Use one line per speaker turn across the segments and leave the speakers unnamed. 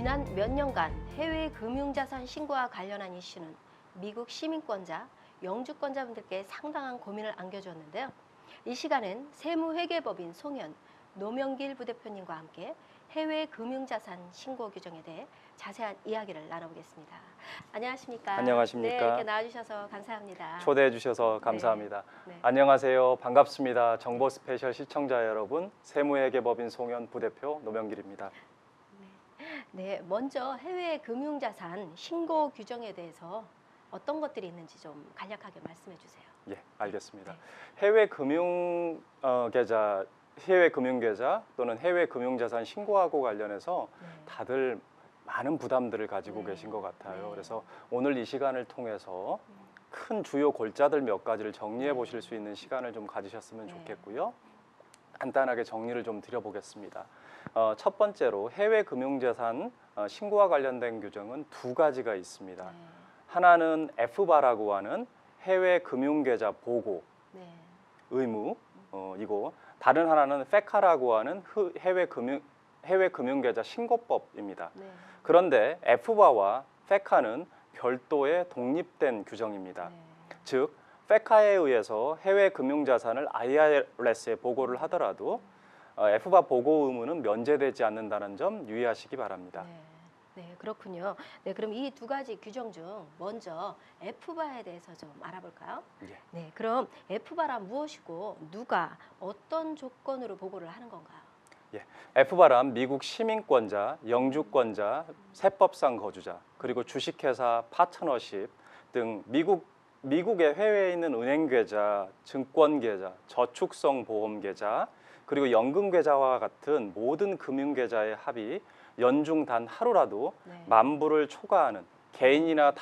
지난 몇 년간 해외 금융자산 신고와 관련한 이슈는 미국 시민권자, 영주권자분들께 상당한 고민을 안겨주었는데요. 이 시간은 세무회계법인 송현 노명길 부대표님과 함께 해외 금융자산 신고 규정에 대해 자세한 이야기를 나눠보겠습니다. 안녕하십니까?
안녕하십니까?
네, 이렇게 나와주셔서 감사합니다.
초대해 주셔서 감사합니다.
네.
안녕하세요. 반갑습니다. 정보 스페셜 시청자 여러분, 세무회계법인 송현 부대표 노명길입니다.
네, 먼저 해외 금융자산 신고 규정에 대해서 어떤 것들이 있는지 좀 간략하게 말씀해 주세요.
예, 알겠습니다.
네.
해외 금융계좌 또는 해외 금융자산 신고하고 관련해서 다들 많은 부담들을 가지고
네.
계신 것 같아요.
네.
그래서 오늘 이 시간을 통해서 큰 주요 골자들 몇 가지를 정리해 보실 수 있는 시간을 좀 가지셨으면 좋겠고요. 간단하게 정리를 좀 드려보겠습니다. 첫 번째로 해외 금융자산 신고와 관련된 규정은 두 가지가 있습니다. 하나는 FBA라고 하는 해외 금융계좌 보고 의무이고, 다른 하나는 FECA라고 하는 해외 금융계좌 신고법입니다. 그런데 FBA와 FECA는 별도의 독립된 규정입니다. 즉 FECA에 의해서 해외 금융자산을 IRS에 보고를 하더라도 FBA 보고 의무는 면제되지 않는다는 점 유의하시기 바랍니다.
네, 그렇군요. 네, 그럼 이 두 가지 규정 중 먼저 FBA에 대해서 좀 알아볼까요?
예.
네, 그럼 FBA란 무엇이고 누가 어떤 조건으로 보고를 하는 건가요?
예, FBA란 미국 시민권자, 영주권자, 세법상 거주자, 그리고 주식회사, 파트너십 등 미국의 해외에 있는 은행 계좌, 증권 계좌, 저축성 보험 계좌, 그리고 연금 계좌와 같은 모든 금융 계좌의 합이 연중 단 하루라도 만불을 초과하는 개인이나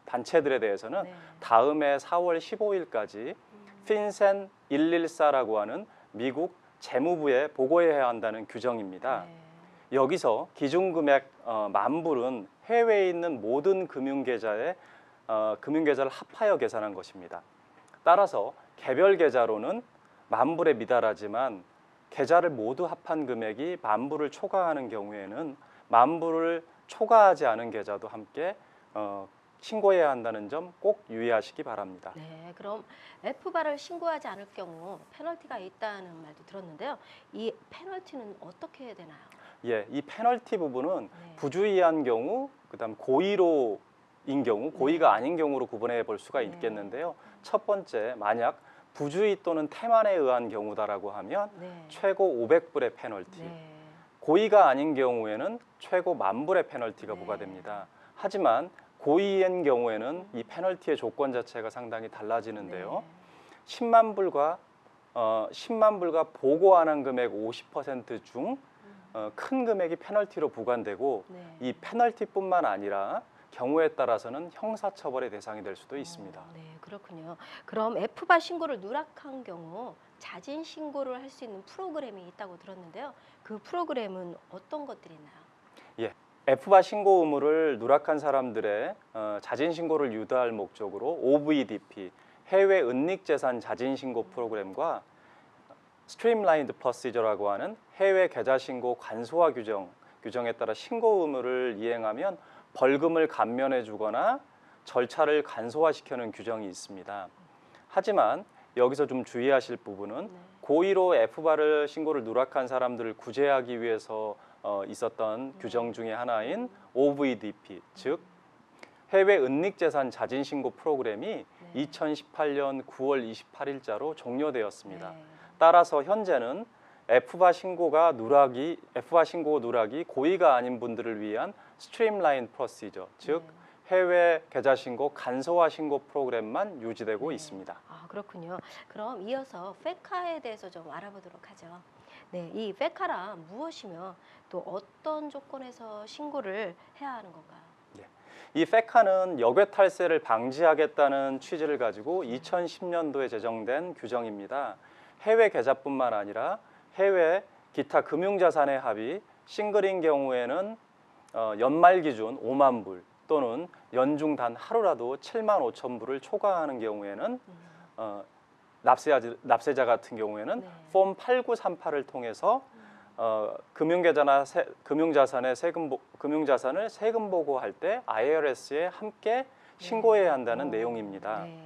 단체들에 대해서는 다음해 4월 15일까지 핀센 114라고 하는 미국 재무부에 보고해야 한다는 규정입니다. 여기서 기준금액 만불은 해외에 있는 모든 금융계좌를 합하여 계산한 것입니다. 따라서 개별 계좌로는 만불에 미달하지만 계좌를 모두 합한 금액이 만불을 초과하는 경우에는 만불을 초과하지 않은 계좌도 함께 신고해야 한다는 점 꼭 유의하시기 바랍니다.
네, 그럼 FBA를 신고하지 않을 경우 페널티가 있다는 말도 들었는데요. 이 페널티는 어떻게 되나요?
예, 이 페널티 부분은 부주의한 경우, 그다음 고의로인 경우, 고의가 아닌 경우로 구분해 볼 수가 있겠는데요. 첫 번째, 만약 부주의 또는 태만에 의한 경우다라고 하면 최고 500불의 페널티, 고의가 아닌 경우에는 최고 만불의 페널티가 부과됩니다. 하지만 고의인 경우에는 이 페널티의 조건 자체가 상당히 달라지는데요. 10만 불과 보고 안 한 금액 50% 중 큰 금액이 페널티로 부과되고, 이 페널티뿐만 아니라 경우에 따라서는 형사처벌의 대상이 될 수도 있습니다.
네, 그렇군요. 그럼 FBA 신고를 누락한 경우 자진 신고를 할 수 있는 프로그램이 있다고 들었는데요. 그 프로그램은 어떤 것들이 있나요?
예, FBA 신고 의무를 누락한 사람들의 자진 신고를 유도할 목적으로 OVDP, 해외 은닉재산 자진 신고 프로그램과 스트림라인드 프로시저라고 하는 해외 계좌 신고 간소화 규정에 따라 신고 의무를 이행하면 벌금을 감면해 주거나 절차를 간소화시키는 규정이 있습니다. 하지만 여기서 좀 주의하실 부분은 고의로 FBA를 신고를 누락한 사람들을 구제하기 위해서 있었던 규정 중에 하나인 OVDP, 즉 해외 은닉재산 자진 신고 프로그램이 2018년 9월 28일자로 종료되었습니다. 따라서 현재는 FBA 신고 누락이 고의가 아닌 분들을 위한 스트림라인 프로시저, 즉 해외 계좌 신고 간소화 신고 프로그램만 유지되고 있습니다.
아, 그렇군요. 그럼 이어서 FECA에 대해서 좀 알아보도록 하죠. 네, 이 FECA란 무엇이며 또 어떤 조건에서 신고를 해야 하는 건가요?
이 FECA는 역외 탈세를 방지하겠다는 취지를 가지고 2010년도에 제정된 규정입니다. 해외 계좌뿐만 아니라 해외 기타 금융자산의 합이 싱글인 경우에는 연말 기준 5만 불 또는 연중 단 하루라도 7만 5천 불을 초과하는 경우에는 납세자 같은 경우에는 폼 8938을 통해서 금융자산의 금융자산을 세금 보고할 때 IRS에 함께 신고해야 한다는 내용입니다.
네.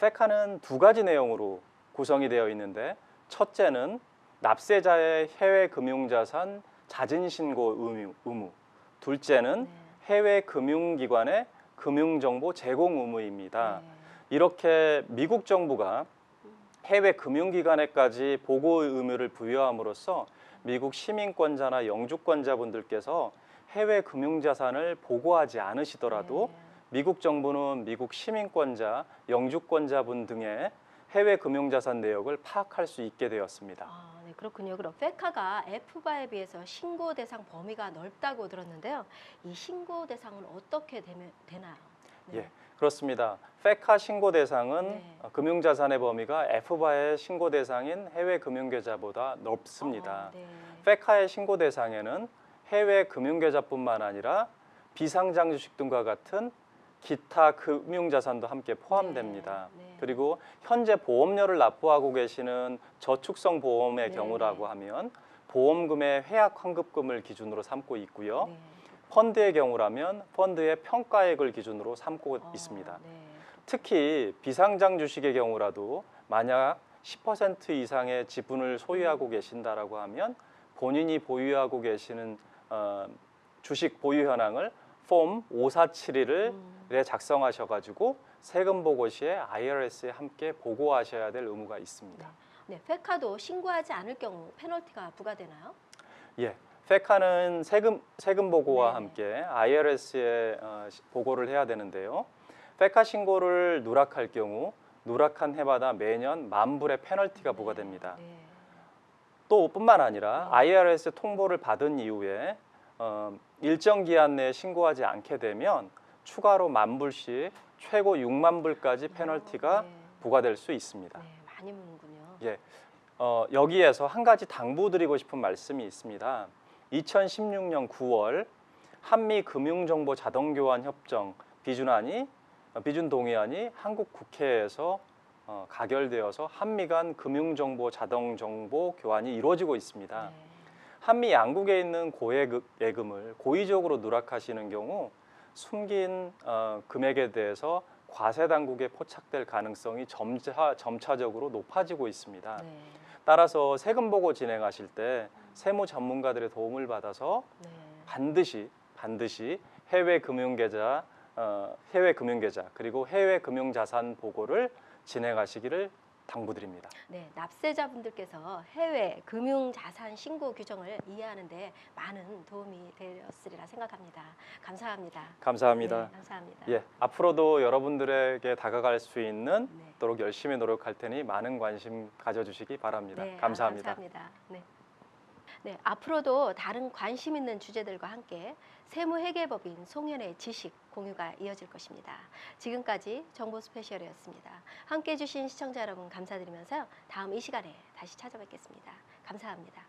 페카는 두 가지 내용으로 구성이 되어 있는데 첫째는 납세자의 해외 금융자산 자진 신고 의무, 둘째는
네.
해외 금융기관의 금융정보 제공 의무입니다.
네.
이렇게 미국 정부가 해외 금융기관에까지 보고 의무를 부여함으로써 미국 시민권자나 영주권자분들께서 해외 금융자산을 보고하지 않으시더라도
네.
미국 정부는 미국 시민권자, 영주권자분 등의 해외 금융자산 내역을 파악할 수 있게 되었습니다.
아, 네, 그렇군요. 그럼 페카가 에프바에 비해서 신고 대상 범위가 넓다고 들었는데요. 이 신고 대상은 어떻게 되나요? 네.
예, 그렇습니다. 페카 신고 대상은
네.
금융자산의 범위가 에프바의 신고 대상인 해외 금융계좌보다 넓습니다.
네.
페카의 신고 대상에는 해외 금융계좌뿐만 아니라 비상장 주식 등과 같은 기타 금융자산도 함께 포함됩니다.
네. 네.
그리고 현재 보험료를 납부하고 계시는 저축성 보험의
네.
경우라고 하면 보험금의 회약 환급금을 기준으로 삼고 있고요.
네.
펀드의 경우라면 펀드의 평가액을 기준으로 삼고 있습니다.
네.
특히 비상장 주식의 경우라도 만약 10% 이상의 지분을 소유하고 계신다라고 하면 본인이 보유하고 계시는 주식 보유 현황을 폼 5471을 작성하셔가지고 세금 보고 시에 IRS에 함께 보고하셔야 될 의무가 있습니다.
네, 페카도 신고하지 않을 경우 페널티가 부과되나요?
예, 페카는 세금 보고와
네.
함께 IRS에 보고를 해야 되는데요. 페카 신고를 누락할 경우 누락한 해마다 매년 10,000불의 페널티가 부과됩니다.
네.
또 뿐만 아니라
네.
IRS 통보를 받은 이후에 일정 기한 내에 신고하지 않게 되면 추가로 10,000불씩 최고 60,000불까지 페널티가
네.
부과될 수 있습니다.
네, 많이 무는군요.
예, 여기에서 한 가지 당부드리고 싶은 말씀이 있습니다. 2016년 9월 한미 금융정보 자동교환 협정 비준 동의안이 한국 국회에서 가결되어서 한미 간 금융정보 자동정보 교환이 이루어지고 있습니다.
네.
한미 양국에 있는 고액예금을 고의적으로 누락하시는 경우 숨긴 금액에 대해서 과세 당국에 포착될 가능성이 점차적으로 높아지고 있습니다.
네.
따라서 세금 보고 진행하실 때 세무 전문가들의 도움을 받아서
네.
반드시 해외 금융계좌 그리고 해외 금융자산 보고를 진행하시기를 당부드립니다.
네, 납세자분들께서 해외 금융자산 신고 규정을 이해하는데 많은 도움이 되었으리라 생각합니다. 감사합니다.
감사합니다.
네, 감사합니다.
예, 앞으로도 여러분들에게 다가갈 수 있는
네.
도록 열심히 노력할 테니 많은 관심 가져주시기 바랍니다.
네,
감사합니다.
감사합니다. 네. 네, 앞으로도 다른 관심 있는 주제들과 함께 세무회계법인 송현의 지식 공유가 이어질 것입니다. 지금까지 정보 스페셜이었습니다. 함께해 주신 시청자 여러분 감사드리면서요. 다음 이 시간에 다시 찾아뵙겠습니다. 감사합니다.